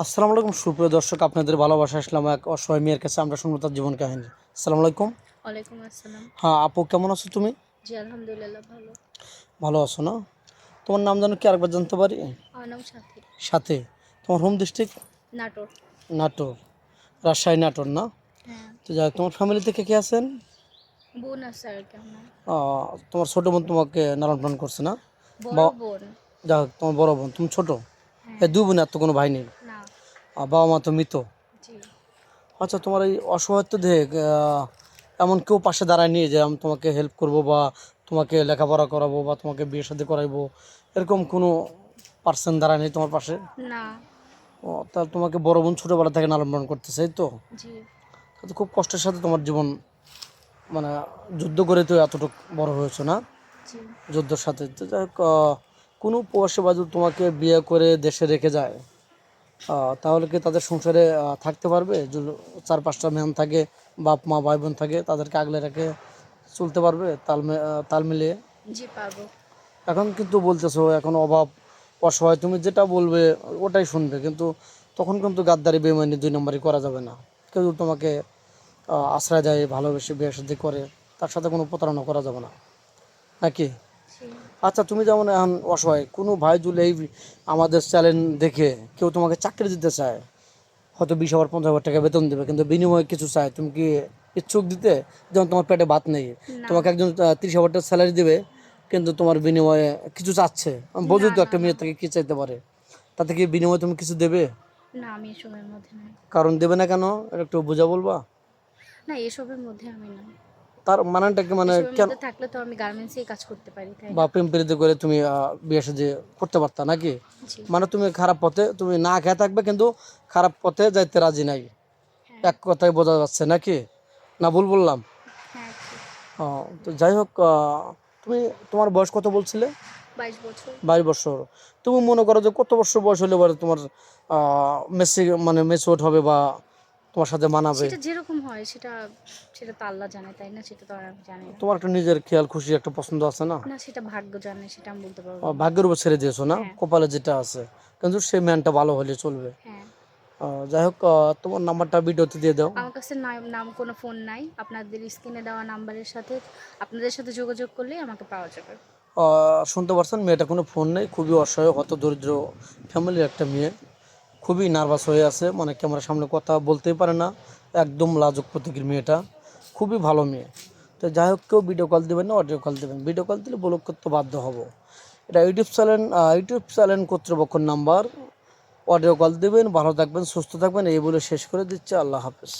আসসালামু আলাইকুম সুপ্রিয় দর্শক, আপনাদের ভালোবাসা আসলাম এক অসহায় মেয়ের কাছে। আমরা শুনবো তার জীবন কাহিনী। আসসালামু আলাইকুম। ওয়ালাইকুম আসসালাম। হ্যাঁ আপু, কেমন আছো তুমি? জি, আলহামদুলিল্লাহ ভালো। ভালো আছো না? তোমার নাম জানো কি, আরেকবার জানতে পারি? আমার নাম সাথী। সাথে। তোমার হোম ডিস্ট্রিক্ট? নাটোর। নাটোর। রাজশাহী নাটোর না? হ্যাঁ। তো যাই হোক, তোমার ফ্যামিলি থেকে কে আছেন? বোন আছে আর কি আমার। তোমার ছোট বোন তোমাকে লালন পালন করছে না? বা বড় বোন। যাই হোক, তোমার বড় বোন, তুমি ছোট। এই হ্যাঁ। দুই বোন, আর তো কোনো ভাই নেই? না। বাবা মা তো মৃত। জি। আচ্ছা, তোমার এই অসহায়ত্ব দেখে এমন কেউ পাশে দাঁড়ায় নিয়ে যে আমি তোমাকে হেল্প করব, বা তোমাকে লেখাপড়া করাবো, বা তোমাকে বিয়ে শাদী করাইবো, এরকম কোনো পার্সন দাঁড়ায় নেই তোমার পাশে? না। তাহলে তোমাকে বড় বোন ছোটোবেলা থেকে লালন পালন করতেছে, এই তো? জি। তো খুব কষ্টের সাথে তোমার জীবন, মানে যুদ্ধ করে তো এতটুকু বড় হয়েছো না? জি। যুদ্ধের সাথে তো যাই হোক, কোনো প্রবাসী বাদু তোমাকে বিয়ে করে দেশে রেখে যায়, তাহলে কি তাদের সংসারে থাকতে পারবে? যদি চার পাঁচটা ম্যান থাকে, বাপ মা ভাই বোন থাকে, তাদেরকে আগলে রেখে চলতে পারবে তাল মিলিয়ে? জি, পারবো। এখন কিন্তু বলতেছো এখন অভাব, অসহায়, তুমি যেটা বলবে ওটাই শুনবে, কিন্তু তখন কিন্তু গাদ্দারি বেইমানি দুই নম্বরই করা যাবে না। কেউ যদি তোমাকে আশ্রয় দেয়, ভালোবেসে বিয়ে শাদী করে, তার সাথে কোনো প্রতারণা করা যাবে না, নাকি? জি। আচ্ছা, তুমি যেমন এখন অসহায়, কোনো ভাই যদি এই আমাদের চ্যানেল দেখে কেউ তোমাকে চাকরি দিতে চায়, হয়তো 20,000 50,000 টাকা বেতন দেবে, কিন্তু বিনিময়ে কিছু চায়, তুমি কি ইচ্ছুক দিতে? যেমন তোমার পেটে ভাত নেই, না। তোমাকে একজন 30,000 টাকা স্যালারি দেবে, কিন্তু তোমার বিনিময়ে কিছু চাচ্ছে। আমি না, বোঝোই তো না, একটা না। মেয়ের থেকে কী চাইতে পারে, তাতে কি বিনিময়ে তুমি কিছু দেবে? না, আমি এসবের মধ্যে নাই। কারণ দেবে না কেন, এটা একটু বোঝা বলবা? না, এসবের মধ্যে আমি না। তার মানেটা কি, মানে এসবের কেন? মধ্যে থাকলে তো আমি গার্মেন্টসেই কাজ করতে পারি, তাই বা না? প্রেম প্রীতি করে তুমি বিয়ে শাদী করতে পারতা নাকি? জি। মানে তুমি খারাপ পথে, তুমি না খেয়ে থাকবে, কিন্তু খারাপ পথে যাইতে রাজি নাই, হ্যাঁ। এক কথায় বোঝা যাচ্ছে নাকি? না ভুল বললাম? হ্যাঁ, ঠিক। তো যাই হোক, তুমি, তোমার বয়স কত বলছিলে? 22 বছর। 22 বছর। তুমি মনে করো যে কত বছর বয়স হলে পরে তোমার মানে মেচুয়ার্ড হবে, বা তোমার সাথে মানাবে? সেটা যেরকম হয় সেটা সেটা তো আল্লাহ জানে, তাই না? সেটা তো আর আমি জানি না। তোমার একটা নিজের খেয়াল খুশি একটা পছন্দ আছে না? না, সেটা ভাগ্য জানে, সেটা আমি বলতে পারবো না। ভাগ্যের উপর ছেড়ে দিয়েছো না, হ্যাঁ। কপালে যেটা আছে, কিন্তু সেই ম্যানটা ভালো হলে চলবে। হ্যাঁ। যাই হোক, তোমার নাম্বারটা ভিডিওতে দিয়ে দাও। আমার কাছে নাম নাম কোনো ফোন নাই। আপনাদের স্ক্রিনে দেওয়া নাম্বারের সাথে আপনাদের সাথে যোগাযোগ করলেই আমাকে পাওয়া যাবে। শুনতে পারছেন, মেয়েটা কোনো ফোন নেই, খুবই অসহায়, হত দরিদ্র ফ্যামিলির একটা মেয়ে, খুবই নার্ভাস হয়ে আছে, মানে ক্যামেরার সামনে কথা বলতেই পারে না, একদম লাজুক প্রকৃতির মেয়েটা, খুবই ভালো মেয়ে। তো যাই হোক, কেউ ভিডিও কল দেবেন না, অডিও কল দেবেন। ভিডিও কল দিলে ব্লক করতে বাধ্য হব। এটা ইউটিউব চ্যানেল কর্তৃপক্ষের নাম্বার। অডিও কল দেবেন, ভালো থাকবেন, সুস্থ থাকবেন, এই বলে শেষ করে দিচ্ছে। আল্লাহ হাফেজ।